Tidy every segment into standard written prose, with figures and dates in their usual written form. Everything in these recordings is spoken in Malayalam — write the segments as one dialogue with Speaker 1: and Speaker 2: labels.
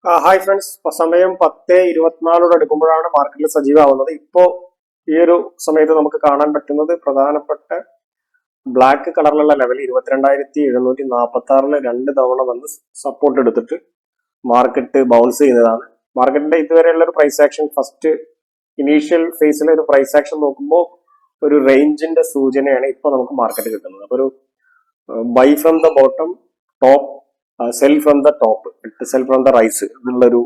Speaker 1: ഹായ് ഫ്രണ്ട്സ്, ഇപ്പൊ സമയം 10:24 അടുക്കുമ്പോഴാണ് മാർക്കറ്റിൽ സജീവമാവുന്നത്. ഇപ്പോ ഈ ഒരു സമയത്ത് നമുക്ക് കാണാൻ പറ്റുന്നത് പ്രധാനപ്പെട്ട ബ്ലാക്ക് കളറിലുള്ള ലെവൽ 22,746 രണ്ട് തവണ വന്ന് സപ്പോർട്ട് എടുത്തിട്ട് മാർക്കറ്റ് ബൗൺസ് ചെയ്യുന്നതാണ്. മാർക്കറ്റിന്റെ ഇതുവരെയുള്ള ഒരു പ്രൈസ് ആക്ഷൻ, ഫസ്റ്റ് ഇനീഷ്യൽ ഫേസിലെ ഒരു പ്രൈസ് ആക്ഷൻ നോക്കുമ്പോൾ ഒരു റേഞ്ചിന്റെ സൂചനയാണ് ഇപ്പൊ നമുക്ക് മാർക്കറ്റ് കിട്ടുന്നത്. അപ്പൊ ഒരു buy from the bottom, top sell from the top, sell from the rise എന്നുള്ളൊരു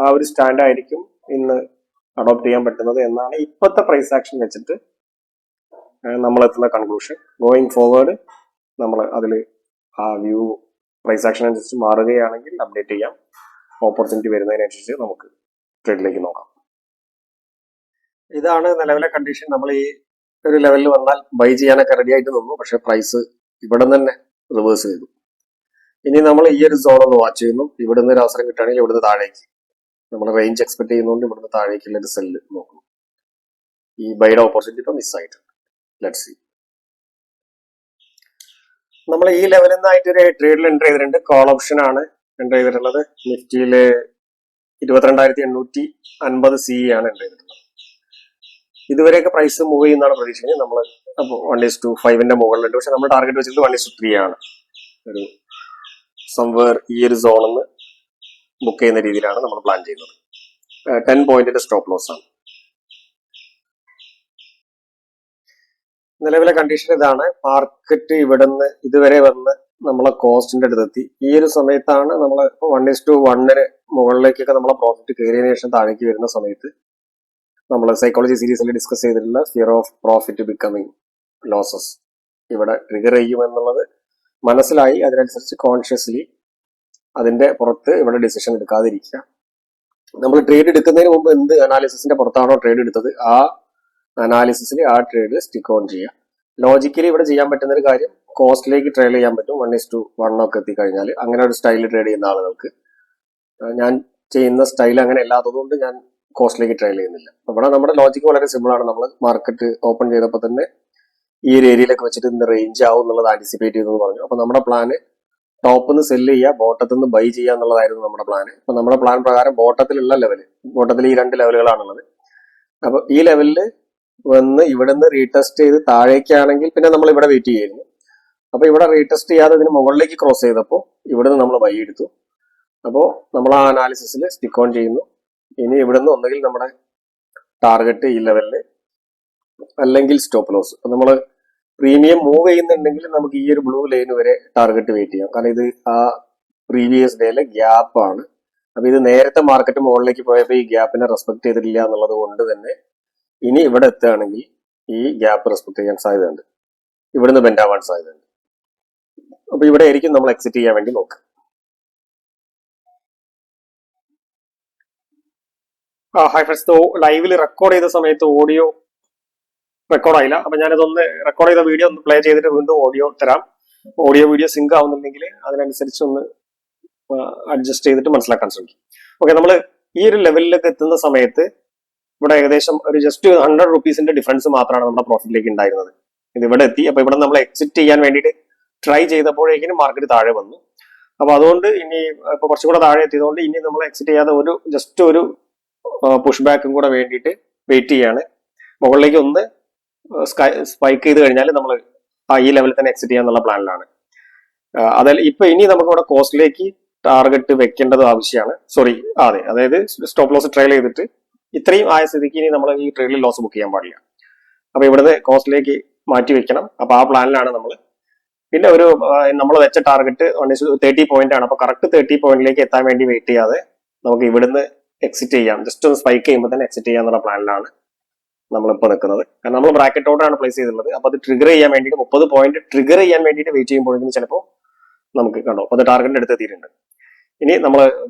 Speaker 1: ആ ഒരു സ്റ്റാൻഡ് ആയിരിക്കും ഇന്ന് അഡോപ്റ്റ് ചെയ്യാൻ പറ്റുന്നത് എന്നാണ് ഇപ്പോഴത്തെ പ്രൈസ് ആക്ഷൻ വെച്ചിട്ട് നമ്മൾ എത്തുന്ന കൺക്ലൂഷൻ. ഗോയിങ് ഫോർവേഡ് നമ്മൾ അതിൽ ആ വ്യൂ പ്രൈസ് ആക്ഷൻ അനുസരിച്ച് മാറുകയാണെങ്കിൽ അപ്ഡേറ്റ് ചെയ്യാം. ഓപ്പർച്യൂണിറ്റി വരുന്നതിനനുസരിച്ച് നമുക്ക് ട്രേഡിലേക്ക് നോക്കാം. ഇതാണ് നിലവിലെ കണ്ടീഷൻ. നമ്മൾ ഈ ഒരു ലെവലിൽ വന്നാൽ ബൈ ചെയ്യാനൊക്കെ റെഡി ആയിട്ട് നിന്നു, പക്ഷെ പ്രൈസ് ഇവിടെ തന്നെ റിവേഴ്സ് ചെയ്തു. ഇനി നമ്മൾ ഈ ഒരു സോൺ ഒന്ന് വാച്ച് ചെയ്യുന്നു. ഇവിടുന്ന് ഒരു അവസരം കിട്ടുകയാണെങ്കിൽ ഇവിടുന്ന് താഴേക്ക് നമ്മൾ റേഞ്ച് എക്സ്പെക്ട് ചെയ്യുന്നതുകൊണ്ട് ഇവിടുന്ന് താഴേക്കുള്ള ഒരു സെല്ല് നോക്കുന്നു. ഈ ബൈയുടെ ഓപ്പർച്യൂണിറ്റി ഇപ്പൊ മിസ്സായിട്ടുണ്ട്. Let's see. നമ്മൾ ഈ ലെവലിൽ നിന്നായിട്ട് ഒരു ട്രേഡിൽ എൻ്റർ ചെയ്തിട്ടുണ്ട്. കോൾ ഓപ്ഷൻ ആണ് എൻ്റർ ചെയ്തിട്ടുള്ളത്. നിഫ്റ്റിയില് 22,850 CE ആണ് എൻ്റർ ചെയ്തിട്ടുള്ളത്. ഇതുവരെയൊക്കെ പ്രൈസ് മൂവ് ചെയ്യുന്നതാണ് പ്രതീക്ഷിക്കുന്നത്. നമ്മൾ അപ്പോൾ 1:5 മുകളിലുണ്ട്, പക്ഷെ നമ്മൾ ടാർഗറ്റ് വെച്ചിട്ട് 1:3 ആണ്. ഒരു സംവേർ ഈ ഒരു സോണിൽ നിന്ന് ബുക്ക് ചെയ്യുന്ന രീതിയിലാണ് നമ്മൾ പ്ലാൻ ചെയ്യുന്നത്. 10 പോയിന്റിന്റെ സ്റ്റോപ്പ് ലോസ് ആണ്. നിലവിലെ കണ്ടീഷൻ ഇതാണ്. മാർക്കറ്റ് ഇവിടെ നിന്ന് ഇതുവരെ വന്ന് നമ്മളെ കോസ്റ്റിന്റെ അടുത്തെത്തി. ഈ ഒരു സമയത്താണ് നമ്മൾ 1:1 മുകളിലേക്കൊക്കെ നമ്മളെ പ്രോഫിറ്റ് കയറിയതിനു ശേഷം താഴേക്ക് വരുന്ന സമയത്ത് നമ്മൾ സൈക്കോളജി സീരീസിൽ ഡിസ്കസ് ചെയ്തിട്ടുള്ള fear of profit becoming losses ഇവിടെ ട്രിഗർ ചെയ്യുമെന്നുള്ളത് മനസ്സിലായി. അതിനനുസരിച്ച് കോൺഷ്യസ്ലി അതിന്റെ പുറത്ത് ഇവിടെ ഡിസിഷൻ എടുക്കാതിരിക്കുക. നമ്മൾ ട്രേഡ് എടുക്കുന്നതിന് മുമ്പ് എന്ത് അനാലിസിസിന്റെ പുറത്താണോ ട്രേഡ് എടുത്തത് ആ അനാലിസിസിൽ ആ ട്രേഡ് സ്റ്റിക്ക് ഓൺ ചെയ്യുക. ലോജിക്കലി ഇവിടെ ചെയ്യാൻ പറ്റുന്ന ഒരു കാര്യം, കോസ്റ്റിലേക്ക് ട്രേഡ് ചെയ്യാൻ പറ്റും. 1:1 ഒക്കെ എത്തിക്കഴിഞ്ഞാൽ അങ്ങനെ ഒരു സ്റ്റൈലിൽ ട്രേഡ് ചെയ്യുന്ന ആളുകൾക്ക്. ഞാൻ ചെയ്യുന്ന സ്റ്റൈൽ അങ്ങനെ അല്ലാത്തതുകൊണ്ട് ഞാൻ കോസ്റ്റിലേക്ക് ട്രേഡ് ചെയ്യുന്നില്ല. ഇവിടെ നമ്മുടെ ലോജിക്ക് വളരെ സിമ്പിൾ ആണ്. നമ്മൾ മാർക്കറ്റ് ഓപ്പൺ ചെയ്തപ്പോൾ തന്നെ ഈ ഒരു ഏരിയയിലൊക്കെ വെച്ചിട്ട് ഇന്ന് റേഞ്ച് ആവും എന്നുള്ളത് ആന്റിസിപ്പേറ്റ് ചെയ്തെന്ന് പറഞ്ഞു. അപ്പൊ നമ്മുടെ പ്ലാന് ടോപ്പിൽ നിന്ന് സെല്ല് ചെയ്യുക, ബോട്ടത്തിൽ നിന്ന് ബൈ ചെയ്യുക എന്നുള്ളതായിരുന്നു നമ്മുടെ പ്ലാന്. അപ്പൊ നമ്മുടെ പ്ലാൻ പ്രകാരം ബോട്ടത്തിലുള്ള ലെവല്, ബോട്ടത്തിൽ ഈ 2 ലെവലുകളാണുള്ളത്. അപ്പൊ ഈ ലെവലിൽ വന്ന് ഇവിടെ നിന്ന് റീടെസ്റ്റ് ചെയ്ത് താഴേക്കാണെങ്കിൽ പിന്നെ നമ്മൾ ഇവിടെ വെയിറ്റ് ചെയ്യായിരുന്നു. അപ്പൊ ഇവിടെ റീടെസ്റ്റ് ചെയ്യാതെ ഇതിന് മുകളിലേക്ക് ക്രോസ് ചെയ്തപ്പോൾ ഇവിടെ നിന്ന് നമ്മൾ ബൈ എടുത്തു. അപ്പോൾ നമ്മൾ ആ അനാലിസിസിൽ സ്റ്റിക്ക് ഓൺ ചെയ്യുന്നു. ഇനി ഇവിടെ നിന്ന് ഒന്നുകിൽ നമ്മുടെ ടാർഗറ്റ് ഈ ലെവലിൽ അല്ലെങ്കിൽ സ്റ്റോപ്പ് ലോസ്. അപ്പൊ നമ്മൾ പ്രീമിയം മൂവ് ചെയ്യുന്നുണ്ടെങ്കിൽ നമുക്ക് ഈ ഒരു ബ്ലൂ ലൈൻ വരെ ടാർഗറ്റ് വെയിറ്റ് ചെയ്യാം. കാരണം ഇത് ആ പ്രീവിയസ് ഡേയിലെ ഗ്യാപ്പ് ആണ്. അപ്പൊ ഇത് നേരത്തെ മാർക്കറ്റ് മുകളിലേക്ക് പോയപ്പോൾ ഈ ഗ്യാപ്പിനെ റെസ്പെക്ട് ചെയ്തിട്ടില്ല എന്നുള്ളത് കൊണ്ട് തന്നെ ഇനി ഇവിടെ എത്തുകയാണെങ്കിൽ ഈ ഗ്യാപ്പ് റെസ്പെക്ട് ചെയ്യാൻ സാധ്യതയുണ്ട്, ഇവിടുന്ന് ബെൻഡ് ആവാൻ സാധ്യതയുണ്ട്. അപ്പൊ ഇവിടെ ആയിരിക്കും നമ്മൾ എക്സിറ്റ് ചെയ്യാൻ വേണ്ടി നോക്കുക. ഹായ് ഫ്രണ്ട്സ്, ലൈവിൽ റെക്കോർഡ് ചെയ്ത സമയത്ത് ഓഡിയോ റെക്കോർഡായില്ല. അപ്പൊ ഞാനിതൊന്ന് റെക്കോർഡ് ചെയ്ത വീഡിയോ ഒന്ന് പ്ലേ ചെയ്തിട്ട് വീണ്ടും ഓഡിയോ തരാം. ഓഡിയോ വീഡിയോ സിങ്ക് ആവുന്നുണ്ടെങ്കിൽ അതിനനുസരിച്ച് ഒന്ന് അഡ്ജസ്റ്റ് ചെയ്തിട്ട് മനസ്സിലാക്കാൻ ശ്രമിക്കും. ഓക്കെ, നമ്മൾ ഈ ഒരു ലെവലിലേക്ക് എത്തുന്ന സമയത്ത് ഇവിടെ ഏകദേശം ഒരു ജസ്റ്റ് 100 റുപ്പീസിന്റെ ഡിഫറൻസ് മാത്രമാണ് നമ്മുടെ പ്രോഫിറ്റിലേക്ക് ഉണ്ടായിരുന്നത്. ഇത് ഇവിടെ എത്തി. അപ്പൊ ഇവിടെ നമ്മൾ എക്സിറ്റ് ചെയ്യാൻ വേണ്ടിയിട്ട് ട്രൈ ചെയ്തപ്പോഴേക്കും മാർക്കറ്റ് താഴെ വന്നു. അപ്പൊ അതുകൊണ്ട് ഇനി ഇപ്പൊ കുറച്ചും കൂടെ താഴെ എത്തിയതുകൊണ്ട് ഇനി നമ്മൾ എക്സിറ്റ് ചെയ്യാതെ ഒരു ജസ്റ്റ് ഒരു പുഷ് ബാക്കും കൂടെ വേണ്ടിയിട്ട് വെയിറ്റ് ചെയ്യാണ്. മുകളിലേക്ക് ഒന്ന് സ്പൈക്ക് ചെയ്ത് കഴിഞ്ഞാൽ നമ്മൾ ഈ ലെവലിൽ തന്നെ എക്സിറ്റ് ചെയ്യാന്നുള്ള പ്ലാനിലാണ്. അതിൽ ഇപ്പൊ ഇനി നമുക്ക് ഇവിടെ കോസ്റ്റിലേക്ക് ടാർഗറ്റ് വെക്കേണ്ടത് ആവശ്യമാണ്. സോറി, അതെ, അതായത് സ്റ്റോപ്പ് ലോസ് ട്രയൽ ചെയ്തിട്ട് ഇത്രയും ആയ സ്ഥിതിക്ക് ഇനി നമ്മൾ ഈ ട്രേഡിൽ ലോസ് ബുക്ക് ചെയ്യാൻ പാടില്ല. അപ്പൊ ഇവിടുന്ന് കോസ്റ്റിലേക്ക് മാറ്റി വെക്കണം. അപ്പൊ ആ പ്ലാനിലാണ് നമ്മൾ. പിന്നെ ഒരു നമ്മൾ വെച്ച ടാർഗറ്റ് 30 പോയിന്റ് ആണ്. അപ്പൊ കറക്റ്റ് 30 പോയിന്റിലേക്ക് എത്താൻ വേണ്ടി വെയിറ്റ് ചെയ്യാതെ നമുക്ക് ഇവിടുന്ന് എക്സിറ്റ് ചെയ്യാം. ജസ്റ്റ് ഒന്ന് സ്പൈക്ക് ചെയ്യുമ്പോൾ തന്നെ എക്സിറ്റ് ചെയ്യാന്നുള്ള പ്ലാനിലാണ് നമ്മളിപ്പോൾ നിൽക്കുന്നത്. കാരണം നമ്മൾ ബ്രാക്കറ്റ് ഓർഡറാണ് പ്ലേസ് ചെയ്തിട്ടുള്ളത്. അപ്പൊ അത് ട്രിഗർ ചെയ്യാൻ വേണ്ടിയിട്ട് 30 പോയിന്റ് ട്രിഗർ ചെയ്യാൻ വേണ്ടിയിട്ട് വെയിറ്റ് ചെയ്യുമ്പോഴേക്കും ചിലപ്പോൾ നമുക്ക് കണ്ടോ അത് ടാർഗറ്റിന്റെ അടുത്ത് എത്തിയിട്ടുണ്ട്. ഇനി നമ്മൾ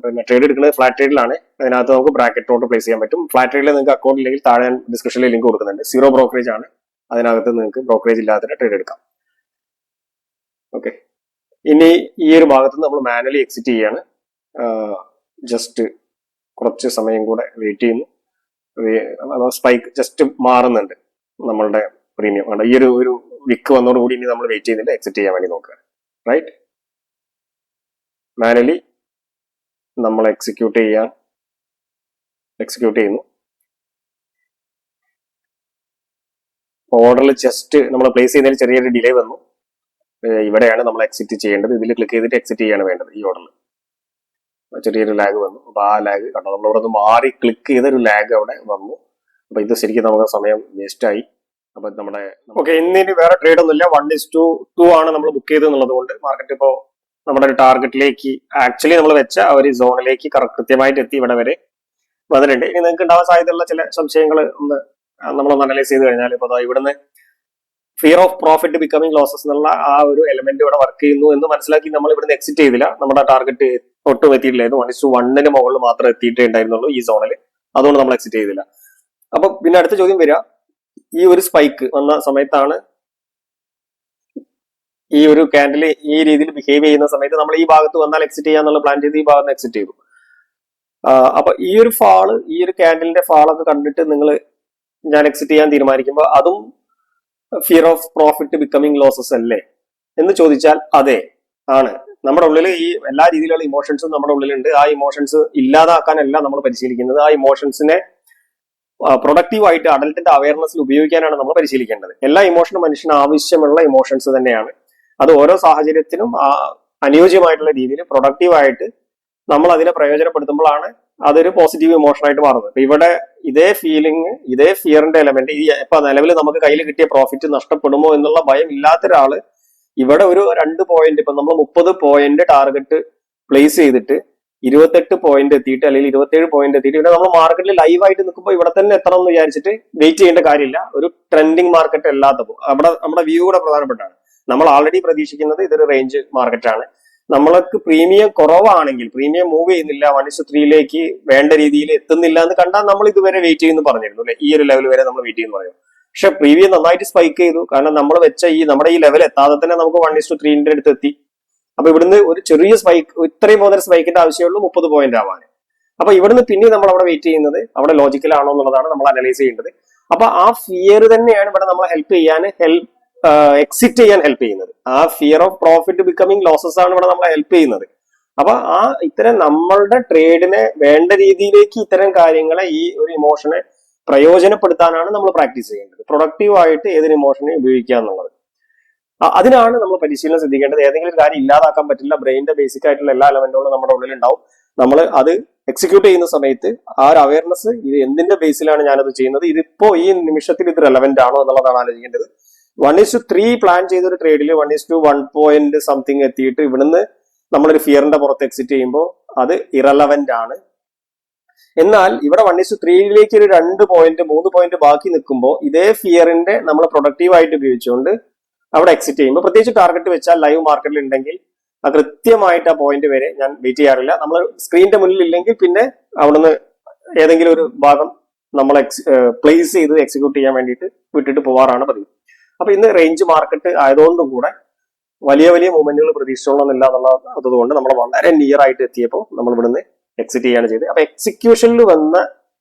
Speaker 1: ട്രേഡ് എടുക്കുന്നത് ഫ്ലാറ്റ് ട്രേഡിലാണ്. അതിനകത്ത് നമുക്ക് ബ്രാക്കറ്റ് ഓർഡർ പ്ലേസ് ചെയ്യാൻ പറ്റും. ഫ്ലാറ്റ് ട്രേഡിൽ നിങ്ങൾക്ക് അക്കൗണ്ട് ഇല്ലെങ്കിൽ താഴെ ഡിസ്ക്രിപ്ഷനിൽ ലിങ്ക് കൊടുക്കുന്നുണ്ട്. 0 ബ്രോക്കറേജ് ആണ്. അതിനകത്ത് നിങ്ങൾക്ക് ബ്രോക്കറേജ് ഇല്ലാതെ ട്രേഡ് എടുക്കാം. ഓക്കെ, ഇനി ഈ ഒരു ഭാഗത്ത് നമ്മൾ മാനുവലി എക്സിറ്റ് ചെയ്യാണ്. ജസ്റ്റ് കുറച്ച് സമയം കൂടെ വെയിറ്റ് ചെയ്യുന്നു. സ്പൈക്ക് ജസ്റ്റ് മാറുന്നുണ്ട് നമ്മളുടെ പ്രീമിയം. ഈ ഒരു വിക്ക് വന്നതോടുകൂടി ഇനി നമ്മൾ വെയിറ്റ് ചെയ്യുന്നില്ല, എക്സിറ്റ് ചെയ്യാൻ വേണ്ടി നോക്കുക. റൈറ്റ്, മാനുവലി നമ്മൾ എക്സിക്യൂട്ട് ചെയ്യുന്നു. ഓർഡറിൽ ജസ്റ്റ് നമ്മൾ പ്ലേസ് ചെയ്യുന്നതിൽ ചെറിയൊരു ഡിലേ വന്നു. ഇവിടെയാണ് നമ്മൾ എക്സിറ്റ് ചെയ്യേണ്ടത്. ഇതിൽ ക്ലിക്ക് ചെയ്തിട്ട് എക്സിറ്റ് ചെയ്യാണ് വേണ്ടത്. ഈ ഓർഡറിൽ ചെറിയൊരു ലാഗ് വന്നു. അപ്പൊ ആ ലാഗ് കണ്ടോ, നമ്മൾ ഇവിടെ നിന്ന് മാറി ക്ലിക്ക് ചെയ്തൊരു ലാഗ് അവിടെ വന്നു. അപ്പൊ ഇത് ശരിക്കും നമുക്ക് സമയം വേസ്റ്റ് ആയി. അപ്പൊ നമ്മുടെ ഇന്നിന് വേറെ ട്രേഡ് ഒന്നുമില്ല. 1:2 ആണ് നമ്മൾ ബുക്ക് ചെയ്തെന്നുള്ളത് കൊണ്ട് മാർക്കറ്റ് ഇപ്പോൾ നമ്മുടെ ഒരു ടാർഗറ്റിലേക്ക് ആക്ച്വലി നമ്മൾ വെച്ച ഒരു സോണിലേക്ക് കൃത്യമായിട്ട് എത്തി ഇവിടെ വരെ വന്നിട്ടുണ്ട്. ഇനി നിങ്ങൾക്ക് ഉണ്ടാവാൻ സാധ്യതയുള്ള ചില സംശയങ്ങൾ നമ്മളൊന്ന് അനലൈസ് ചെയ്ത് കഴിഞ്ഞാൽ ഇപ്പോൾ ഇവിടുന്ന് fear of profit becoming losses എന്നുള്ള ആ ഒരു എലമെന്റ് ഇവിടെ വർക്ക് ചെയ്യുന്നു എന്ന് മനസ്സിലാക്കി നമ്മൾ ഇവിടുന്ന് എക്സിറ്റ് ചെയ്തില്ല. നമ്മുടെ ടാർഗറ്റ് ഒട്ടും എത്തിയിട്ടില്ലായിരുന്നു. 1:1 മുകളിൽ മാത്രം എത്തിയിട്ടേ ഉണ്ടായിരുന്നുള്ളൂ ഈ സോണിൽ. അതുകൊണ്ട് നമ്മൾ എക്സിറ്റ് ചെയ്തില്ല. അപ്പൊ പിന്നെ അടുത്ത ചോദ്യം വരിക, ഈ ഒരു സ്പൈക്ക് വന്ന സമയത്താണ് ഈ ഒരു ക്യാൻഡിൽ ഈ രീതിയിൽ ബിഹേവ് ചെയ്യുന്ന സമയത്ത് നമ്മൾ ഈ ഭാഗത്ത് വന്നാൽ എക്സിറ്റ് ചെയ്യാന്നുള്ള പ്ലാൻ ചെയ്ത് ഈ ഭാഗത്ത് എക്സിറ്റ് ചെയ്തു. അപ്പൊ ഈ ഒരു ഫാള്, ഈ ഒരു ക്യാൻഡിലിന്റെ ഫാളൊക്കെ കണ്ടിട്ട് നിങ്ങൾ ഞാൻ എക്സിറ്റ് ചെയ്യാൻ തീരുമാനിക്കുമ്പോൾ അതും fear of profit becoming losses അല്ലേ എന്ന് ചോദിച്ചാൽ അതെ ആണ്. നമ്മുടെ ഉള്ളിൽ ഈ എല്ലാ രീതിയിലുള്ള ഇമോഷൻസും നമ്മുടെ ഉള്ളിലുണ്ട്. ആ ഇമോഷൻസ് ഇല്ലാതാക്കാനല്ല നമ്മൾ പരിശീലിക്കുന്നത്. ആ ഇമോഷൻസിനെ പ്രൊഡക്റ്റീവായിട്ട് അഡൽട്ടിന്റെ അവയർനെസ്സിൽ ഉപയോഗിക്കാനാണ് നമ്മൾ പരിശീലിക്കേണ്ടത്. എല്ലാ ഇമോഷനും മനുഷ്യന് ആവശ്യമുള്ള ഇമോഷൻസ് തന്നെയാണ്. അത് ഓരോ സാഹചര്യത്തിനും അനുയോജ്യമായിട്ടുള്ള രീതിയിൽ പ്രൊഡക്റ്റീവായിട്ട് നമ്മൾ അതിനെ പ്രയോജനപ്പെടുത്തുമ്പോഴാണ് അതൊരു പോസിറ്റീവ് ഇമോഷൻ ആയിട്ട് മാറുന്നത്. അപ്പൊ ഇവിടെ ഇതേ ഫീലിംഗ്, ഇതേ ഫിയറിന്റെ എലമെന്റ് ഇപ്പൊ നിലവിൽ നമുക്ക് കയ്യിൽ കിട്ടിയ പ്രോഫിറ്റ് നഷ്ടപ്പെടുമോ എന്നുള്ള ഭയം ഇല്ലാത്ത ഒരാള് ഇവിടെ ഒരു 2 പോയിന്റ്, ഇപ്പൊ നമ്മൾ 30 പോയിന്റ് ടാർഗറ്റ് പ്ലേസ് ചെയ്തിട്ട് 28 പോയിന്റ് എത്തിയിട്ട് അല്ലെങ്കിൽ 27 പോയിന്റ് എത്തിയിട്ട് ഇവിടെ നമ്മൾ മാർക്കറ്റിൽ ലൈവായിട്ട് നിൽക്കുമ്പോൾ ഇവിടെ തന്നെ എത്തണം എന്ന് വിചാരിച്ചിട്ട് വെയിറ്റ് ചെയ്യേണ്ട കാര്യമില്ല. ഒരു ട്രെൻഡിങ് മാർക്കറ്റ് അല്ലാത്തപ്പോൾ നമ്മുടെ വ്യൂ കൂടെ പ്രധാനപ്പെട്ടാണ്. നമ്മൾ ആൾറെഡി പ്രതീക്ഷിക്കുന്നത് ഇതൊരു റേഞ്ച് മാർക്കറ്റാണ്. നമ്മൾക്ക് പ്രീമിയം കുറവാണെങ്കിൽ, പ്രീമിയം മൂവ് ചെയ്യുന്നില്ല, 1:3 വേണ്ട രീതിയിൽ എത്തുന്നില്ല എന്ന് കണ്ടാൽ നമ്മൾ ഇതുവരെ വെയിറ്റ് ചെയ്യുന്നു പറഞ്ഞിരുന്നു അല്ലെ. ഈ ഒരു ലെവൽ വരെ നമ്മൾ വെയിറ്റ് ചെയ്യുന്നു പറയുന്നു. പക്ഷെ പ്രീമിയം നന്നായിട്ട് സ്പൈക്ക് ചെയ്തു. കാരണം നമ്മൾ വെച്ച നമ്മുടെ ഈ ലെവൽ എത്താതെ തന്നെ നമുക്ക് 1:3 അടുത്ത് എത്തി. അപ്പൊ ഇവിടുന്ന് ഒരു ചെറിയ സ്പൈക്ക്, ഇത്രയും പോകുന്ന സ്പൈക്കിന്റെ ആവശ്യമുള്ളൂ 30 പോയിന്റ് ആവാൻ. അപ്പൊ ഇവിടുന്ന് പിന്നെ നമ്മൾ അവിടെ വെയിറ്റ് ചെയ്യുന്നത് അവിടെ ലോജിക്കലാണോ എന്നുള്ളതാണ് നമ്മൾ അനലൈസ് ചെയ്യേണ്ടത്. അപ്പൊ ആ ഫിയർ തന്നെയാണ് ഇവിടെ നമ്മളെ എക്സിറ്റ് ചെയ്യാൻ ഹെൽപ്പ് ചെയ്യുന്നത്. ആ fear of profit becoming losses ആണ് ഇവിടെ നമ്മളെ ഹെൽപ്പ് ചെയ്യുന്നത്. അപ്പൊ ഇത്തരം നമ്മളുടെ ട്രേഡിനെ വേണ്ട രീതിയിലേക്ക് ഇത്തരം കാര്യങ്ങളെ, ഈ ഒരു ഇമോഷനെ പ്രയോജനപ്പെടുത്താനാണ് നമ്മൾ പ്രാക്ടീസ് ചെയ്യേണ്ടത്. പ്രൊഡക്റ്റീവായിട്ട് ഏതൊരു ഇമോഷനെ ഉപയോഗിക്കുക എന്നുള്ളത്. അതിനാണ് നമ്മൾ പരിശീലനം ശ്രദ്ധിക്കേണ്ടത്. ഏതെങ്കിലും കാര്യം ഇല്ലാതാക്കാൻ പറ്റില്ല. ബ്രെയിനിന്റെ ബേസിക് ആയിട്ടുള്ള എല്ലാ എലമെന്റുകളും നമ്മുടെ ഉള്ളിൽ ഉണ്ടാവും. നമ്മൾ അത് എക്സിക്യൂട്ട് ചെയ്യുന്ന സമയത്ത് ആ ഒരു അവയർനെസ്, ഇത് എന്തിന്റെ ബേസിലാണ് ഞാനത് ചെയ്യുന്നത്, ഇതിപ്പോ ഈ നിമിഷത്തിൽ ഇത് റെലവെന്റ് ആണോ എന്നുള്ളതാണ് ആലോചിക്കേണ്ടത്. 1:3 പ്ലാൻ ചെയ്ത ഒരു ട്രേഡിൽ 1:1 പോയിന്റ് സംതിങ് എത്തിയിട്ട് ഇവിടുന്ന് നമ്മളൊരു ഫിയറിന്റെ പുറത്ത് എക്സിറ്റ് ചെയ്യുമ്പോൾ അത് ഇറലവന്റ് ആണ്. എന്നാൽ ഇവിടെ 1:3 ഒരു 2 പോയിന്റ് 3 പോയിന്റ് ബാക്കി നിൽക്കുമ്പോൾ ഇതേ ഫിയറിന്റെ നമ്മൾ പ്രൊഡക്റ്റീവായിട്ട് ഉപയോഗിച്ചുകൊണ്ട് അവിടെ എക്സിറ്റ് ചെയ്യുമ്പോൾ, പ്രത്യേകിച്ച് ടാർഗറ്റ് വെച്ചാൽ ലൈവ് മാർക്കറ്റിൽ ഉണ്ടെങ്കിൽ കൃത്യമായിട്ട് ആ പോയിന്റ് വരെ ഞാൻ വെയിറ്റ് ചെയ്യാറില്ല. നമ്മൾ സ്ക്രീനിന്റെ മുന്നിൽ ഇല്ലെങ്കിൽ പിന്നെ അവിടുന്ന് ഏതെങ്കിലും ഒരു ഭാഗം നമ്മൾ പ്ലേസ് ചെയ്ത് എക്സിക്യൂട്ട് ചെയ്യാൻ വേണ്ടിയിട്ട് വിട്ടിട്ട് പോവാറാണ് പതിവ്. അപ്പൊ ഇന്ന് റേഞ്ച് മാർക്കറ്റ് ആയതുകൊണ്ടും കൂടെ വലിയ വലിയ മൂവ്മെന്റുകൾ പ്രതീക്ഷിച്ചോളന്നില്ല എന്നുള്ളത് കൊണ്ട് നമ്മൾ വളരെ നിയർ ആയിട്ട് എത്തിയപ്പോൾ നമ്മൾ ഇവിടുന്ന് എക്സിറ്റ് ചെയ്യാണ് ചെയ്തത്. അപ്പൊ എക്സിക്യൂഷനിൽ വന്ന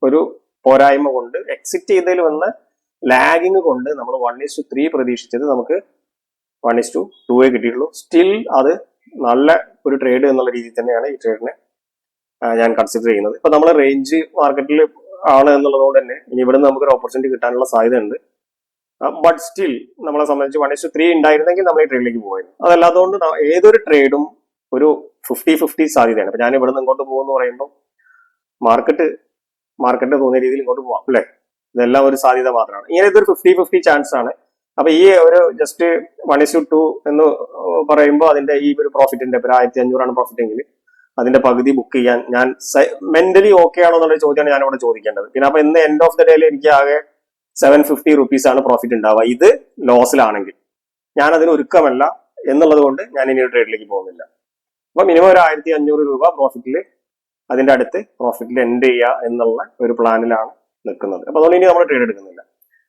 Speaker 1: ഒരു പോരായ്മ കൊണ്ട്, എക്സിറ്റ് ചെയ്തതിൽ വന്ന ലാഗിങ് കൊണ്ട് നമ്മൾ 1:3 പ്രതീക്ഷിച്ചത് നമുക്ക് 1:2 കിട്ടിയിട്ടുള്ളൂ. സ്റ്റിൽ അത് നല്ല ഒരു ട്രേഡ് എന്നുള്ള രീതിയിൽ തന്നെയാണ് ഈ ട്രേഡിനെ ഞാൻ കൺസിഡർ ചെയ്യുന്നത്. ഇപ്പൊ നമ്മൾ റേഞ്ച് മാർക്കറ്റിൽ ആണ് എന്നുള്ളതുകൊണ്ട് തന്നെ ഇനി ഇവിടെ നമുക്കൊരു ഓപ്പർച്യൂണിറ്റി കിട്ടാനുള്ള സാധ്യത ഉണ്ട്. ബട്ട് സ്റ്റിൽ നമ്മളെ സംബന്ധിച്ച് 1:3 ഉണ്ടായിരുന്നെങ്കിൽ നമ്മൾ ഈ ട്രേഡിലേക്ക് പോയിരുന്നു. അതല്ലാതുകൊണ്ട് ഏതൊരു ട്രേഡും ഒരു 50-50 സാധ്യതയാണ്. അപ്പൊ ഞാൻ ഇവിടെ നിന്ന് ഇങ്ങോട്ട് പോകുമെന്ന് പറയുമ്പോൾ മാർക്കറ്റ് തോന്നിയ രീതിയിൽ ഇങ്ങോട്ട് പോവാം അല്ലെ. ഇതെല്ലാം ഒരു സാധ്യത മാത്രമാണ്. ഇങ്ങനെ ഇതൊരു 50-50 ചാൻസ് ആണ്. അപ്പൊ ഈ ഒരു ജസ്റ്റ് 1:2 എന്ന് പറയുമ്പോൾ അതിന്റെ ഈ ഒരു പ്രോഫിറ്റിന്റെ 1500 പ്രോഫിറ്റ് എങ്കിൽ അതിന്റെ പകുതി ബുക്ക് ചെയ്യാൻ ഞാൻ മെന്റലി ഓക്കെ ആണോ എന്നുള്ള ചോദ്യമാണ് ഞാൻ ഇവിടെ ചോദിക്കേണ്ടത്. പിന്നെ അപ്പൊ ഇന്ന് എൻഡ് ഓഫ് ദ ഡേയിൽ എനിക്ക് ആകെ 750 റുപ്പീസ് ആണ് പ്രോഫിറ്റ് ഉണ്ടാവുക. ഇത് ലോസിലാണെങ്കിൽ ഞാൻ അതിന് ഒരുക്കമല്ല എന്നുള്ളത് കൊണ്ട് ഞാൻ ഇനി ഒരു ട്രേഡിലേക്ക് പോകുന്നില്ല. അപ്പൊ മിനിമം ഒരു 1500 രൂപ പ്രോഫിറ്റിൽ, അതിന്റെ അടുത്ത് പ്രോഫിറ്റിൽ എൻഡ് ചെയ്യുക എന്നുള്ള ഒരു പ്ലാനിലാണ് നിൽക്കുന്നത്. അപ്പൊ അതുകൊണ്ട് ഇനി നമ്മൾ ട്രേഡ് എടുക്കുന്നില്ല.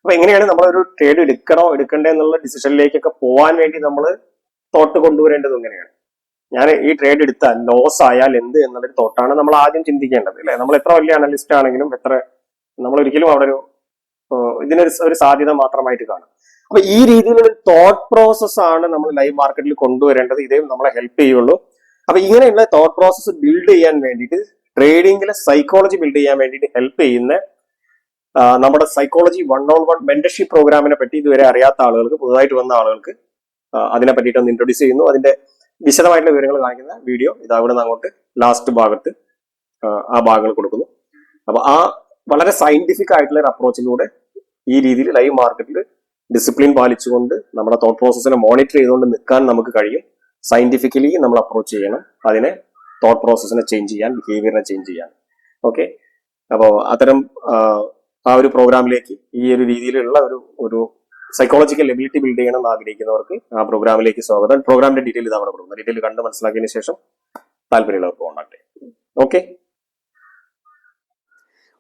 Speaker 1: അപ്പൊ എങ്ങനെയാണ് നമ്മളൊരു ട്രേഡ് എടുക്കണോ എടുക്കണ്ടേ എന്നുള്ള ഡിസിഷനിലേക്കൊക്കെ പോകാൻ വേണ്ടി നമ്മൾ തോട്ട് കൊണ്ടുവരേണ്ടത് എങ്ങനെയാണ്? ഞാൻ ഈ ട്രേഡ് എടുത്താൽ ലോസ് ആയാൽ എന്ത് എന്നുള്ളൊരു തോട്ടാണ് നമ്മൾ ആദ്യം ചിന്തിക്കേണ്ടത് അല്ലെ. നമ്മൾ എത്ര വലിയ അനലിസ്റ്റ് ആണെങ്കിലും നമ്മൾ ഒരിക്കലും അവിടെ ഇതിനൊരു സാധ്യത മാത്രമായിട്ട് കാണും. അപ്പൊ ഈ രീതിയിലുള്ള തോട്ട് പ്രോസസ് ആണ് നമ്മൾ ലൈവ് മാർക്കറ്റിൽ കൊണ്ടുവരേണ്ടത്. ഇതേ നമ്മളെ ഹെൽപ്പ് ചെയ്യുള്ളൂ. അപ്പൊ ഇങ്ങനെയുള്ള തോട്ട് പ്രോസസ്സ് ബിൽഡ് ചെയ്യാൻ വേണ്ടിയിട്ട്, ട്രേഡിംഗിലെ സൈക്കോളജി ബിൽഡ് ചെയ്യാൻ വേണ്ടിയിട്ട് ഹെൽപ്പ് ചെയ്യുന്ന നമ്മുടെ സൈക്കോളജി 1-on-1 മെന്റർഷിപ്പ് പ്രോഗ്രാമിനെ പറ്റി ഇതുവരെ അറിയാത്ത ആളുകൾക്ക്, പുതുതായിട്ട് വന്ന ആളുകൾക്ക് അതിനെ പറ്റിയിട്ട് ഒന്ന് ഇൻട്രൊഡ്യൂസ് ചെയ്യുന്നു. അതിന്റെ വിശദമായിട്ടുള്ള വിവരങ്ങൾ കാണിക്കുന്ന വീഡിയോ ഇതാ ഇവിടെ നിന്ന് അങ്ങോട്ട് ലാസ്റ്റ് ഭാഗത്ത് ആ ഭാഗങ്ങൾ കൊടുക്കുന്നു. അപ്പൊ ആ വളരെ സയന്റിഫിക് ആയിട്ടുള്ള ഒരു അപ്രോച്ചിലൂടെ ഈ രീതിയിൽ ലൈവ് മാർക്കറ്റിൽ ഡിസിപ്ലിൻ പാലിച്ചുകൊണ്ട് നമ്മുടെ തോട്ട് പ്രോസസ്സിനെ മോണിറ്റർ ചെയ്തുകൊണ്ട് നിൽക്കാൻ നമുക്ക് കഴിയും. സയന്റിഫിക്കലി നമ്മൾ അപ്രോച്ച് ചെയ്യണം അതിനെ, തോട്ട് പ്രോസസ്സിനെ ചേഞ്ച് ചെയ്യാൻ, ബിഹേവിയറിനെ ചേഞ്ച് ചെയ്യാൻ. ഓക്കെ, അപ്പോൾ അത്തരം ആ ഒരു പ്രോഗ്രാമിലേക്ക്, ഈ ഒരു രീതിയിലുള്ള ഒരു സൈക്കോളജിക്കൽ എബിലിറ്റി ബിൽഡ് ചെയ്യണം എന്ന് ആഗ്രഹിക്കുന്നവർക്ക് ആ പ്രോഗ്രാമിലേക്ക് സ്വാഗതം. പ്രോഗ്രാമിന്റെ ഡീറ്റെയിൽ ഇത് അവിടെ കൊടുക്കുന്നു. ഡീറ്റെയിൽ കണ്ട് മനസ്സിലാക്കിയതിനു ശേഷം താല്പര്യമുള്ളവർക്ക് കോൺടാക്ട് ചെയ്യാം.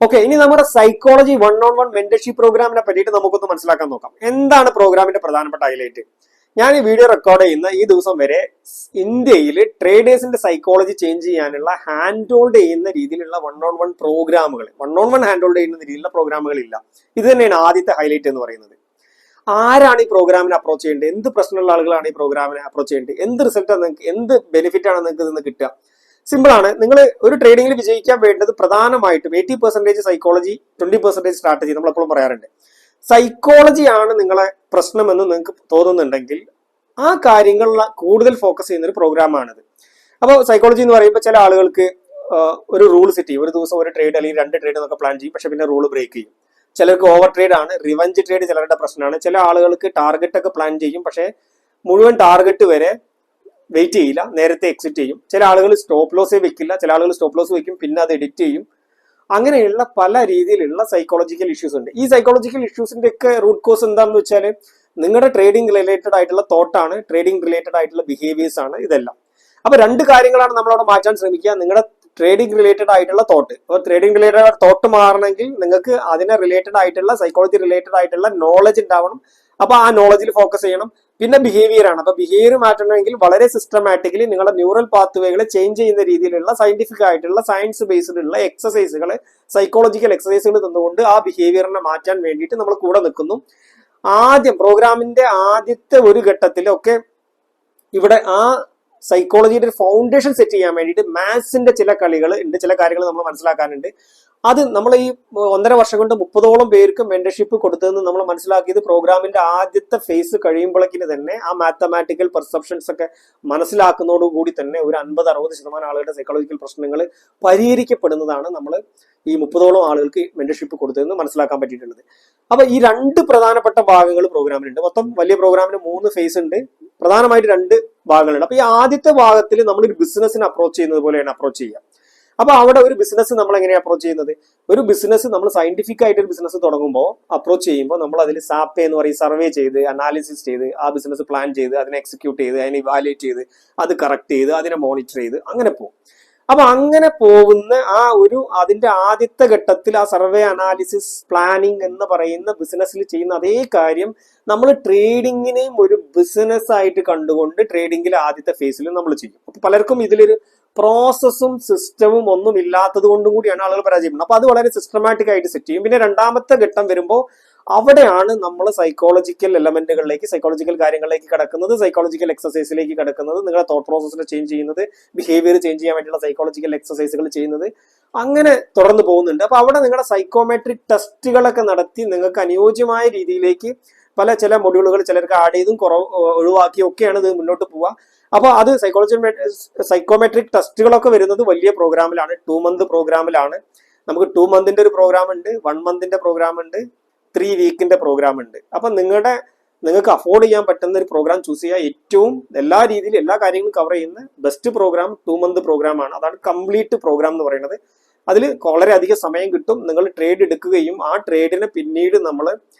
Speaker 1: ഓക്കെ, ഇനി നമ്മുടെ സൈക്കോളജി 1-on-1 മെന്റർഷിപ്പ് പ്രോഗ്രാമിനെ പറ്റിയിട്ട് നമുക്കൊന്ന് മനസ്സിലാക്കാൻ നോക്കാം. എന്താണ് പ്രോഗ്രാമിന്റെ പ്രധാനപ്പെട്ട ഹൈലൈറ്റ്? ഞാൻ ഈ വീഡിയോ റെക്കോർഡ് ചെയ്യുന്ന ഈ ദിവസം വരെ ഇന്ത്യയിൽ ട്രേഡേഴ്സിന്റെ സൈക്കോളജി ചേഞ്ച് ചെയ്യാനുള്ള ഹാൻഡ് ഹോൾഡ് ചെയ്യുന്ന രീതിയിലുള്ള 1-on-1 പ്രോഗ്രാമുകൾ, 1-on-1 ഹാൻഡ് ഹോൾഡ് ചെയ്യുന്ന രീതിയിലുള്ള പ്രോഗ്രാമുകൾ ഇല്ല. ഇത് തന്നെയാണ് ആദ്യത്തെ ഹൈലൈറ്റ് എന്ന് പറയുന്നത്. ആരാണ് ഈ പ്രോഗ്രാമിനെ അപ്രോച്ച് ചെയ്യേണ്ടത്? എന്ത് പ്രശ്നമുള്ള ആളുകളാണ് ഈ പ്രോഗ്രാമിനെ അപ്രോച്ച് ചെയ്യേണ്ടത്? എന്ത് റിസൾട്ടാണ് നിങ്ങൾക്ക്, എന്ത് ബെനിഫിറ്റ് ആണ് നിങ്ങൾക്ക് ഇതിന് കിട്ടുക? സിമ്പിൾ ആണ്. നിങ്ങൾ ഒരു ട്രേഡിംഗിൽ വിജയിക്കാൻ വേണ്ടത് പ്രധാനമായിട്ടും 80% സൈക്കോളജി, 20% സ്ട്രാറ്റജി. നമ്മൾ എപ്പോഴും പറയാറുണ്ട്, സൈക്കോളജിയാണ് നിങ്ങളെ പ്രശ്നമെന്ന് നിങ്ങൾക്ക് തോന്നുന്നുണ്ടെങ്കിൽ ആ കാര്യങ്ങളിൽ കൂടുതൽ ഫോക്കസ് ചെയ്യുന്ന ഒരു പ്രോഗ്രാമാണിത്. അപ്പോൾ സൈക്കോളജി എന്ന് പറയുമ്പോൾ ചില ആളുകൾക്ക് ഒരു റൂൾ സെറ്റ് ചെയ്യും. ഒരു ദിവസം ഒരു ട്രേഡ് അല്ലെങ്കിൽ 2 ട്രേഡ് എന്നൊക്കെ പ്ലാൻ ചെയ്യും, പക്ഷെ പിന്നെ റൂൾ ബ്രേക്ക് ചെയ്യും. ചിലർക്ക് ഓവർ ട്രേഡ് ആണ്, റിവഞ്ച് ട്രേഡ് ചിലരുടെ പ്രശ്നമാണ്. ചില ആളുകൾക്ക് ടാർഗറ്റ് ഒക്കെ പ്ലാൻ ചെയ്യും, പക്ഷെ മുഴുവൻ ടാർഗറ്റ് വരെ വെയിറ്റ് ചെയ്യില്ല, നേരത്തെ എക്സിറ്റ് ചെയ്യും. ചില ആളുകൾ സ്റ്റോപ്പ് ലോസേ വെക്കില്ല, ചില ആളുകൾ സ്റ്റോപ്പ് ലോസ് വെക്കും, പിന്നെ അത് എഡിറ്റ് ചെയ്യും. അങ്ങനെയുള്ള പല രീതിയിലുള്ള സൈക്കോളജിക്കൽ ഇഷ്യൂസ് ഉണ്ട്. ഈ സൈക്കോളജിക്കൽ ഇഷ്യൂസിന്റെ ഒക്കെ റൂട്ട് കോസ് എന്താണെന്ന് വെച്ചാൽ നിങ്ങളുടെ ട്രേഡിംഗ് റിലേറ്റഡ് ആയിട്ടുള്ള തോട്ടാണ്, ട്രേഡിംഗ് റിലേറ്റഡ് ആയിട്ടുള്ള ബിഹേവിയേഴ്സ് ആണ് ഇതെല്ലാം. അപ്പൊ 2 കാര്യങ്ങളാണ് നമ്മളവിടെ മാറ്റാൻ ശ്രമിക്കുക. നിങ്ങളുടെ ട്രേഡിംഗ് റിലേറ്റഡ് ആയിട്ടുള്ള തോട്ട്, അപ്പോൾ ട്രേഡിംഗ് റിലേറ്റഡ് തോട്ട് മാറണമെങ്കിൽ നിങ്ങൾക്ക് അതിനെ റിലേറ്റഡ് ആയിട്ടുള്ള സൈക്കോളജി റിലേറ്റഡ് ആയിട്ടുള്ള നോളജ് ഉണ്ടാവണം. അപ്പൊ ആ നോളജിൽ ഫോക്കസ് ചെയ്യണം. പിന്നെ ബിഹേവിയർ ആണ്. അപ്പൊ ബിഹേവിയർ മാറ്റണമെങ്കിൽ വളരെ സിസ്റ്റമാറ്റിക്കലി നിങ്ങളുടെ ന്യൂറൽ പാത്വേകളെ ചേഞ്ച് ചെയ്യുന്ന രീതിയിലുള്ള സയന്റിഫിക് ആയിട്ടുള്ള സയൻസ് ബേസ്ഡ് ഉള്ള എക്സസൈസുകൾ, സൈക്കോളജിക്കൽ എക്സസൈസുകൾ തന്നുകൊണ്ട് ആ ബിഹേവിയറിനെ മാറ്റാൻ വേണ്ടിയിട്ട് നമ്മൾ കൂടെ നിൽക്കുന്നു. ആദ്യം പ്രോഗ്രാമിന്റെ ആദ്യത്തെ ഒരു ഘട്ടത്തിലൊക്കെ ഇവിടെ ആ സൈക്കോളജിയുടെ ഒരു ഫൗണ്ടേഷൻ സെറ്റ് ചെയ്യാൻ വേണ്ടിയിട്ട് മാത്സിന്റെ ചില കളികൾ ഉണ്ട്, ചില കാര്യങ്ങൾ നമ്മൾ മനസ്സിലാക്കാനുണ്ട്. അത് നമ്മൾ ഈ 1.5 വർഷം കൊണ്ട് 30ഓളം പേർക്ക് മെന്റർഷിപ്പ് കൊടുത്തതെന്ന് നമ്മൾ മനസ്സിലാക്കിയത് പ്രോഗ്രാമിന്റെ ആദ്യത്തെ ഫേസ് കഴിയുമ്പോഴേക്കിന് തന്നെ ആ മാത്തമാറ്റിക്കൽ പെർസെപ്ഷൻസ് ഒക്കെ മനസ്സിലാക്കുന്നതോടുകൂടി തന്നെ ഒരു 50-60% ആളുകളുടെ സൈക്കോളജിക്കൽ പ്രശ്നങ്ങൾ പരിഹരിക്കപ്പെടുന്നതാണ് നമ്മൾ ഈ 30ഓളം ആളുകൾക്ക് മെന്റർഷിപ്പ് കൊടുത്തതെന്ന് മനസ്സിലാക്കാൻ പറ്റിയിട്ടുള്ളത്. അപ്പൊ ഈ 2 പ്രധാനപ്പെട്ട ഭാഗങ്ങൾ പ്രോഗ്രാമിനുണ്ട്. മൊത്തം വലിയ പ്രോഗ്രാമിന് 3 ഫേസ് ഉണ്ട്, പ്രധാനമായിട്ട് 2 ഭാഗങ്ങളുണ്ട്. അപ്പൊ ഈ ആദ്യത്തെ ഭാഗത്തിൽ നമ്മൾ ഒരു ബിസിനസ്സിനെ അപ്രോച്ച് ചെയ്യുന്നത് പോലെയാണ് അപ്രോച്ച് ചെയ്യുക. അപ്പൊ അവിടെ ഒരു ബിസിനസ് നമ്മൾ എങ്ങനെയാണ് അപ്രോച്ച് ചെയ്യുന്നത്? ഒരു ബിസിനസ് നമ്മൾ സയന്റിഫിക് ആയിട്ട് ഒരു ബിസിനസ് തുടങ്ങുമ്പോൾ അപ്രോച്ച് ചെയ്യുമ്പോൾ നമ്മൾ അതിൽ സാപ്പ് എന്ന് പറയും, സർവേ ചെയ്ത്, അനാലിസിസ് ചെയ്ത്, ആ ബിസിനസ് പ്ലാൻ ചെയ്ത്, അതിനെ എക്സിക്യൂട്ട് ചെയ്ത്, അതിനെ ഇവാലുവേറ്റ് ചെയ്ത്, അത് കറക്റ്റ് ചെയ്ത്, അതിനെ മോണിറ്റർ ചെയ്ത് അങ്ങനെ പോകും. അപ്പൊ അങ്ങനെ പോകുന്ന അതിന്റെ ആദ്യത്തെ ഘട്ടത്തിൽ ആ സർവേ, അനാലിസിസ്, പ്ലാനിങ് എന്ന് പറയുന്ന ബിസിനസ്സിൽ ചെയ്യുന്ന അതേ കാര്യം നമ്മൾ ട്രേഡിങ്ങിനെയും ഒരു ബിസിനസ് ആയിട്ട് കണ്ടുകൊണ്ട് ട്രേഡിങ്ങിലെ ആദ്യത്തെ ഫേസിൽ നമ്മൾ ചെയ്യും. അപ്പൊ പലർക്കും ഇതിലൊരു പ്രോസസ്സും സിസ്റ്റവും ഒന്നും ഇല്ലാത്തത് കൊണ്ടും കൂടിയാണ് ആളുകൾ പരാജയപ്പെടുന്നത്. അപ്പൊ അത് വളരെ സിസ്റ്റമാറ്റിക് ആയിട്ട് സെറ്റ് ചെയ്യും. പിന്നെ 2ാമത്തെ ഘട്ടം വരുമ്പോൾ അവിടെയാണ് നമ്മൾ സൈക്കോളജിക്കൽ എലമെന്റുകളിലേക്ക്, സൈക്കോളജിക്കൽ കാര്യങ്ങളിലേക്ക് കിടക്കുന്നത്, സൈക്കോളജിക്കൽ എക്സസൈസിലേക്ക് കിടക്കുന്നത്, നിങ്ങളുടെ തോട്ട് പ്രോസസ്സിനെ ചേഞ്ച് ചെയ്യുന്നത്, ബിഹേവിയർ ചേഞ്ച് ചെയ്യാൻ വേണ്ടിയുള്ള സൈക്കോളജിക്കൽ എക്സസൈസുകൾ ചെയ്യുന്നത്, അങ്ങനെ തുടർന്ന് പോകുന്നുണ്ട്. അപ്പൊ അവിടെ നിങ്ങളുടെ സൈക്കോമെട്രിക് ടെസ്റ്റുകളൊക്കെ നടത്തി നിങ്ങൾക്ക് അനുയോജ്യമായ രീതിയിലേക്ക് ചില മൊഡ്യൂളുകൾ ചിലർക്ക് ആഡ് ചെയ്തും ഒഴിവാക്കിയും ഒക്കെയാണ് ഇത് മുന്നോട്ട് പോവുക. അപ്പൊ അത് സൈക്കോമെട്രിക് ടെസ്റ്റുകളൊക്കെ വരുന്നത് വലിയ പ്രോഗ്രാമിലാണ്, 2 മന്ത് പ്രോഗ്രാമിലാണ്. നമുക്ക് 2 മന്തിന്റെ ഒരു പ്രോഗ്രാം ഉണ്ട്, 1 മന്തിന്റെ പ്രോഗ്രാം ഉണ്ട്, 3 വീക്കിന്റെ പ്രോഗ്രാം ഉണ്ട്. അപ്പൊ നിങ്ങൾക്ക് അഫോർഡ് ചെയ്യാൻ പറ്റുന്ന ഒരു പ്രോഗ്രാം ചൂസ് ചെയ്യുക. ഏറ്റവും എല്ലാ രീതിയിലും എല്ലാ കാര്യങ്ങളും കവർ ചെയ്യുന്ന ബെസ്റ്റ് പ്രോഗ്രാം 2 മന്ത് പ്രോഗ്രാം ആണ്. അതാണ് കംപ്ലീറ്റ് പ്രോഗ്രാം എന്ന് പറയുന്നത്. അതിൽ വളരെയധികം സമയം കിട്ടും. നിങ്ങൾ ട്രേഡ് എടുക്കുകയും ആ ട്രേഡിനെ പിന്നീട് നമ്മൾ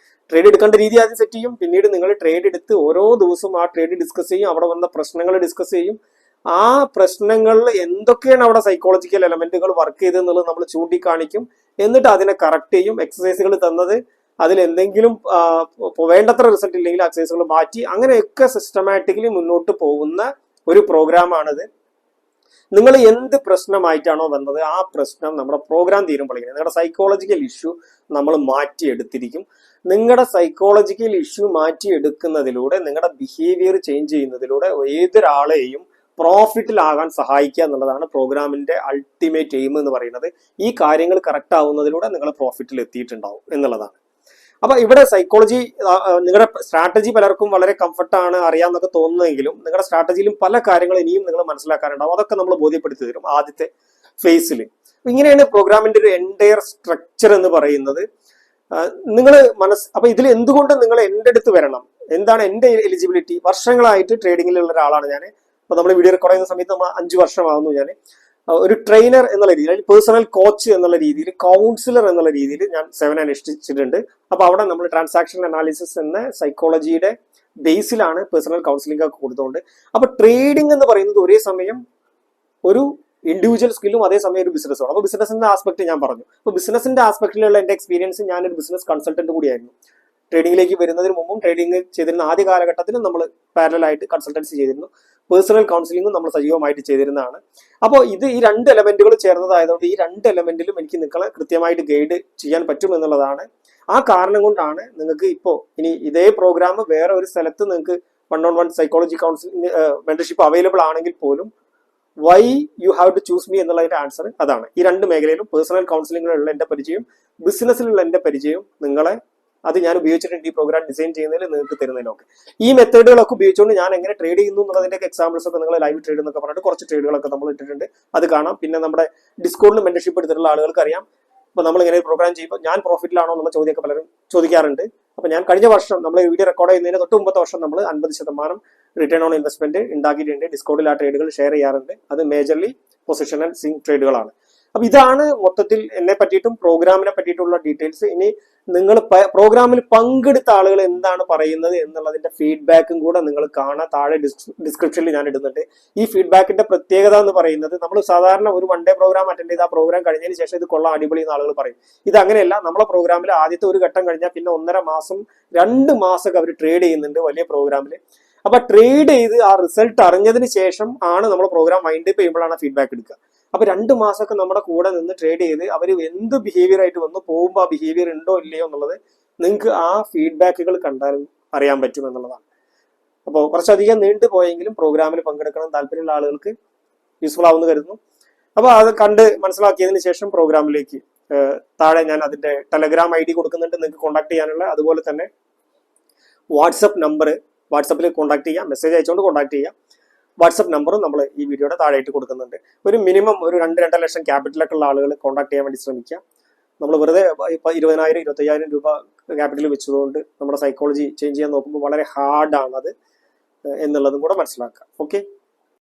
Speaker 1: ട്രേഡ് എടുക്കേണ്ട രീതി ആദ്യം സെറ്റ് ചെയ്യും. പിന്നീട് നിങ്ങൾ ട്രേഡ് എടുത്ത് ഓരോ ദിവസവും ആ ട്രേഡ് ഡിസ്കസ് ചെയ്യും, അവിടെ വന്ന പ്രശ്നങ്ങൾ ഡിസ്കസ് ചെയ്യും. ആ പ്രശ്നങ്ങളിൽ എന്തൊക്കെയാണ് അവിടെ സൈക്കോളജിക്കൽ എലമെന്റുകൾ വർക്ക് ചെയ്തെന്നുള്ളത് നമ്മൾ ചൂണ്ടിക്കാണിക്കും. എന്നിട്ട് അതിനെ കറക്റ്റ് ചെയ്യും. എക്സസൈസുകൾ തന്നത് അതിൽ എന്തെങ്കിലും വേണ്ടത്ര റിസൾട്ട് ഇല്ലെങ്കിൽ എക്സസൈസുകൾ മാറ്റി, അങ്ങനെയൊക്കെ സിസ്റ്റമാറ്റിക്കലി മുന്നോട്ട് പോകുന്ന ഒരു പ്രോഗ്രാമാണിത്. നിങ്ങൾ എന്ത് പ്രശ്നമായിട്ടാണോ വന്നത് ആ പ്രശ്നം നമ്മുടെ പ്രോഗ്രാം തീരുമ്പോഴേക്കും നിങ്ങളുടെ സൈക്കോളജിക്കൽ ഇഷ്യൂ നമ്മൾ മാറ്റിയെടുത്തിരിക്കും. നിങ്ങളുടെ സൈക്കോളജിക്കൽ ഇഷ്യൂ മാറ്റിയെടുക്കുന്നതിലൂടെ, നിങ്ങളുടെ ബിഹേവിയർ ചേഞ്ച് ചെയ്യുന്നതിലൂടെ ഏതൊരാളെയും പ്രോഫിറ്റിലാകാൻ സഹായിക്കുക എന്നുള്ളതാണ് പ്രോഗ്രാമിന്റെ അൾട്ടിമേറ്റ് എയിം എന്ന് പറയുന്നത്. ഈ കാര്യങ്ങൾ കറക്റ്റ് ആവുന്നതിലൂടെ നിങ്ങൾ പ്രോഫിറ്റിൽ എത്തിയിട്ടുണ്ടാവും എന്നുള്ളതാണ്. അപ്പൊ ഇവിടെ സൈക്കോളജി, നിങ്ങളുടെ സ്ട്രാറ്റജി പലർക്കും വളരെ കംഫർട്ടാണ്, അറിയാമെന്നൊക്കെ തോന്നുന്നെങ്കിലും നിങ്ങളുടെ സ്ട്രാറ്റജിയിലും പല കാര്യങ്ങളും ഇനിയും നിങ്ങൾ മനസ്സിലാക്കാനുണ്ടാവും. അതൊക്കെ നമ്മൾ ബോധ്യപ്പെടുത്തി തരും ആദ്യത്തെ ഫേസിൽ. ഇങ്ങനെയാണ് പ്രോഗ്രാമിന്റെ ഒരു എൻറ്റയർ സ്ട്രക്ചർ എന്ന് പറയുന്നത്. നിങ്ങൾ അപ്പൊ ഇതിൽ എന്തുകൊണ്ട് നിങ്ങൾ എൻ്റെ അടുത്ത് വരണം, എന്താണ് എൻ്റെ എലിജിബിലിറ്റി? വർഷങ്ങളായിട്ട് ട്രേഡിങ്ങിലുള്ള ഒരാളാണ് ഞാൻ. ഇപ്പൊ നമ്മൾ വീഡിയോ റെക്കോർഡ് ചെയ്യുന്ന സമയത്ത് 5 വർഷമാകുന്നു ഞാൻ ഒരു ട്രെയിനർ എന്നുള്ള രീതിയിൽ, പേഴ്സണൽ കോച്ച് എന്നുള്ള രീതിയിൽ, കൗൺസിലർ എന്നുള്ള രീതിയിൽ ഞാൻ സേവനം അനുഷ്ഠിച്ചിട്ടുണ്ട്. അപ്പൊ അവിടെ നമ്മൾ ട്രാൻസാക്ഷൻ അനാലിസിസ് എന്ന സൈക്കോളജിയുടെ ബേസിലാണ് പേഴ്സണൽ കൗൺസിലിംഗ് ഒക്കെ കൊടുത്തുകൊണ്ട്. അപ്പൊ ട്രേഡിംഗ് എന്ന് പറയുന്നത് ഒരേ സമയം ഒരു ഇൻഡിവിജ്വൽ സ്കില്ലും അതേസമയം ഒരു ബിസിനസ്സുമാണ്. അപ്പൊ ബിസിനസിന്റെ ആസ്പെക്ട് ഞാൻ പറഞ്ഞു. അപ്പൊ ബിസിനസിന്റെ ആസ്പെക്റ്റിലുള്ള എന്റെ എക്സ്പീരിയൻസ്, ഞാനൊരു ബിസിനസ് കൺസൾട്ടന്റ് കൂടിയായിരുന്നു. ട്രേഡിംഗിലേക്ക് വരുന്നതിന് മുമ്പും ട്രേഡിംഗ് ചെയ്തിരുന്ന ആദ്യ കാലഘട്ടത്തിലും നമ്മൾ പാരലായിട്ട് കൺസൾട്ടൻസി ചെയ്തിരുന്നു. പേഴ്സണൽ കൗൺസിലിംഗും നമ്മൾ സജീവമായിട്ട് ചെയ്തിരുന്നതാണ്. അപ്പോൾ ഈ 2 എലമെന്റുകൾ ചേർന്നതായതുകൊണ്ട് ഈ 2 എലമെന്റിലും എനിക്ക് നിങ്ങളെ കൃത്യമായിട്ട് ഗൈഡ് ചെയ്യാൻ പറ്റും എന്നുള്ളതാണ്. ആ കാരണം കൊണ്ടാണ് നിങ്ങൾക്ക് ഇപ്പോൾ ഇനി ഇതേ പ്രോഗ്രാം വേറെ ഒരു സ്ഥലത്ത് നിങ്ങൾക്ക് 1-on-1 psychology counselling mentorship available ആണെങ്കിൽ പോലും why you have to choose me എന്നുള്ളതിന്റെ ആൻസർ അതാണ്. ഈ 2 മേഖലയിലും പേഴ്സണൽ കൗൺസിലിംഗിലുള്ള എന്റെ പരിചയവും ബിസിനസ്സിലുള്ള എന്റെ പരിചയവും അത് ഞാൻ ഉപയോഗിച്ചിട്ടുണ്ട് ഈ പ്രോഗ്രാം ഡിസൈൻ ചെയ്യുന്നതിൽ നിങ്ങൾക്ക് തരുന്നതിനൊക്കെ. ഈ മെത്തേഡുകളൊക്കെ ഉപയോഗിച്ചുകൊണ്ട് ഞാൻ എങ്ങനെ ട്രേഡ് ചെയ്യുന്നു എന്നുള്ളതിന്റെ എക്സാമ്പിൾസ് ഒക്കെ നിങ്ങൾ ലൈവ് ട്രേഡ് എന്നൊക്കെ പറഞ്ഞിട്ട് കുറച്ച് ട്രേഡുകളൊക്കെ നമ്മൾ ഇട്ടിട്ടുണ്ട്, അത് കാണാം. പിന്നെ നമ്മുടെ ഡിസ്കോഡിൽ മെന്റർഷിപ്പ് എടുത്തിട്ടുള്ള ആളുകൾക്ക് അറിയാം. അപ്പൊ നമ്മൾ ഇങ്ങനെ പ്രോഗ്രാം ചെയ്യുമ്പോൾ ഞാൻ പ്രോഫിറ്റിലാണോ എന്നുള്ള ചോദ്യമൊക്കെ പലരും ചോദിക്കാറുണ്ട്. അപ്പൊ ഞാൻ കഴിഞ്ഞ വർഷം നമ്മൾ വീഡിയോ റെക്കോർഡ് ചെയ്യുന്നതിന് തൊട്ട് മുമ്പത്തെ വർഷം നമ്മൾ 50% റിട്ടേൺ ഓൺ ഇൻവെസ്റ്റ്മെന്റ് ഉണ്ടാക്കിയിട്ടുണ്ട്. ഡിസ്കോഡിൽ ആ ട്രേഡുകൾ ഷെയർ ചെയ്യാറുണ്ട്. അത് മേജർലി പൊസിഷൻ ആൻഡ് സ്വിംഗ് ട്രേഡുകളാണ്. അപ്പൊ ഇതാണ് മൊത്തത്തിൽ എന്നെ പറ്റിയിട്ടും പ്രോഗ്രാമിനെ പറ്റിയിട്ടുള്ള ഡീറ്റെയിൽസ്. ഇനി നിങ്ങൾ പ്രോഗ്രാമിൽ പങ്കെടുത്ത ആളുകൾ എന്താണ് പറയുന്നത് എന്നുള്ളതിന്റെ ഫീഡ്ബാക്കും കൂടെ നിങ്ങൾ കാണാൻ താഴെ ഡിസ്ക്രിപ്ഷനിൽ ഞാൻ ഇടുന്നുണ്ട്. ഈ ഫീഡ്ബാക്കിന്റെ പ്രത്യേകത എന്ന് പറയുന്നത്, നമ്മൾ സാധാരണ ഒരു 1 ഡേ പ്രോഗ്രാം അറ്റൻഡ് ചെയ്ത് ആ പ്രോഗ്രാം കഴിഞ്ഞതിന് ശേഷം ഇത് കൊള്ളാം അടിപൊളി എന്ന് ആളുകൾ പറയും. ഇത് അങ്ങനെയല്ല. നമ്മളെ പ്രോഗ്രാമിൽ ആദ്യത്തെ ഒരു ഘട്ടം കഴിഞ്ഞാൽ പിന്നെ 1.5 മാസം 2 മാസമൊക്കെ അവർ ട്രേഡ് ചെയ്യുന്നുണ്ട് വലിയ പ്രോഗ്രാമിൽ. അപ്പൊ ട്രേഡ് ചെയ്ത് ആ റിസൾട്ട് അറിഞ്ഞതിന് ശേഷം ആണ് നമ്മൾ പ്രോഗ്രാം വൈൻഡ് അപ്പ് ചെയ്യുമ്പോഴാണ് ഫീഡ്ബാക്ക് എടുക്കുക. അപ്പൊ 2 മാസമൊക്കെ നമ്മുടെ കൂടെ നിന്ന് ട്രേഡ് ചെയ്ത് അവർ എന്ത് ബിഹേവിയർ ആയിട്ട് വന്നു പോകുമ്പോൾ ആ ബിഹേവിയർ ഉണ്ടോ ഇല്ലയോ എന്നുള്ളത് നിങ്ങൾക്ക് ആ ഫീഡ്ബാക്കുകൾ കണ്ടാൽ അറിയാൻ പറ്റും എന്നുള്ളതാണ്. അപ്പോൾ കുറച്ചധികം നീണ്ടു പോയെങ്കിലും പ്രോഗ്രാമിൽ പങ്കെടുക്കണം താല്പര്യമുള്ള ആളുകൾക്ക് യൂസ്ഫുൾ ആവുമെന്ന് കരുതുന്നു. അപ്പോൾ അത് കണ്ട് മനസ്സിലാക്കിയതിന് ശേഷം പ്രോഗ്രാമിലേക്ക് താഴെ ഞാൻ അതിന്റെ ടെലഗ്രാം ID കൊടുക്കുന്നുണ്ട് നിങ്ങൾക്ക് കോൺടാക്ട് ചെയ്യാനുള്ള. അതുപോലെ തന്നെ വാട്സപ്പ് നമ്പർ, വാട്സപ്പിൽ കോൺടാക്ട് ചെയ്യാം, മെസ്സേജ് അയച്ചുകൊണ്ട് കോൺടാക്ട് ചെയ്യാം. വാട്സപ്പ് നമ്പറും നമ്മൾ ഈ വീഡിയോയുടെ താഴെയായിട്ട് കൊടുക്കുന്നുണ്ട്. ഒരു മിനിമം ഒരു 2-2.5 ലക്ഷം ക്യാപിറ്റലൊക്കെ ഉള്ള ആളുകൾ കോൺടാക്ട് ചെയ്യാൻ വേണ്ടി ശ്രമിക്കുക. നമ്മൾ വെറുതെ ഇപ്പൊ 20,000-25,000 രൂപ ക്യാപിറ്റൽ വെച്ചതുകൊണ്ട് നമ്മുടെ സൈക്കോളജി ചേഞ്ച് ചെയ്യാൻ നോക്കുമ്പോൾ വളരെ ഹാർഡാണ് അത് എന്നുള്ളതും കൂടെ മനസ്സിലാക്കുക. ഓക്കെ.